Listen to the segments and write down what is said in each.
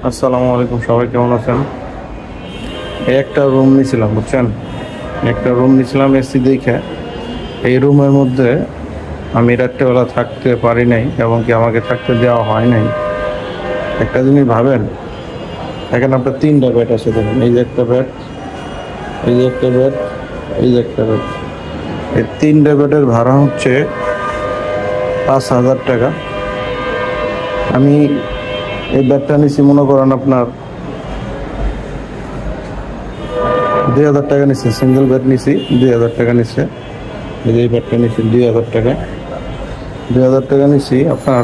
আসসালামু আলাইকুম, সবাই কেমন আছেন? একটা রুম নিয়েছিলাম, বুঝছেন? একটা রুম নিয়েছিলাম এসি দেখে। এই রুমের মধ্যে আমি রাত্রেবেলা থাকতে পারি নাই এবং কি আমাকে থাকতে দেওয়া হয় নাই। একটা জিনিস ভাবেন, এখানে আপনার তিনটা বেড আছে, দেখেন এই যে একটা বেড, এই যে একটা বেড, এই যে একটা বেড। এই তিনটা বেডের ভাড়া হচ্ছে 5,000 টাকা। আমি এই বেডটা নিছি মনে করেন আপনার 2,000 টাকা নিচ্ছে। সিঙ্গেল বেড নিছি 2,000 টাকা নিচ্ছে। এই যে এই বেডটা নিচ্ছি 2,000 টাকা। 2,000 টাকা নিচ্ছি আপনার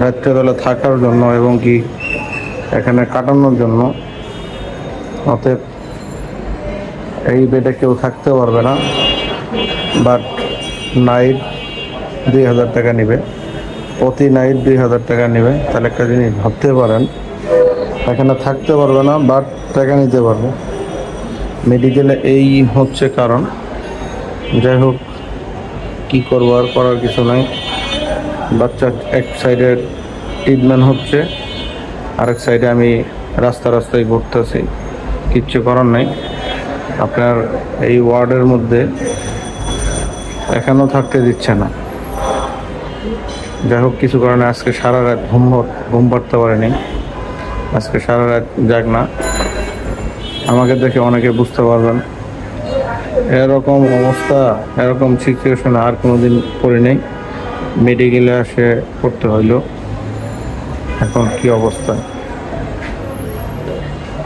রাত্রেবেলা থাকার জন্য এবং কি এখানে কাটানোর জন্য। অতএব এই বেডে কেউ থাকতে পারবে না, বাট নাইট 2,000 টাকা নেবে, প্রতি নাইট 2,000 টাকা নেবে। তাহলে একটা জিনিস ভাবতে পারেন, এখানে থাকতে পারবে না বাট টাকা নিতে পারবে। মেডিকেলে এই হচ্ছে কারণ। যাই হোক, কী করবো, আর করার কিছু নাই। বাচ্চা এক সাইডে ট্রিটমেন্ট হচ্ছে, আরেক সাইডে আমি রাস্তায় ঘুরতেছি, কিচ্ছু করার নাই। আপনার এই ওয়ার্ডের মধ্যে এখানেও থাকতে দিচ্ছে না। যাই হোক, কিছু কারণে আজকে সারা রাত ঘুম পাড়তে পারেনি। আজকে সারা রাত যাক না। আমাকে দেখে অনেকে বুঝতে পারবেন, এরকম অবস্থা, এরকম সিচুয়েশনে আর কোনোদিন পড়ি নাই। মেডিকেলে আসে পড়তে হইলো, এখন কি অবস্থা।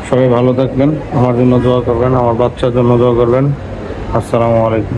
সবাই ভালো থাকবেন, আমার জন্য দোয়া করবেন, আমার বাচ্চার জন্য দোয়া করবেন। আসসালামু আলাইকুম।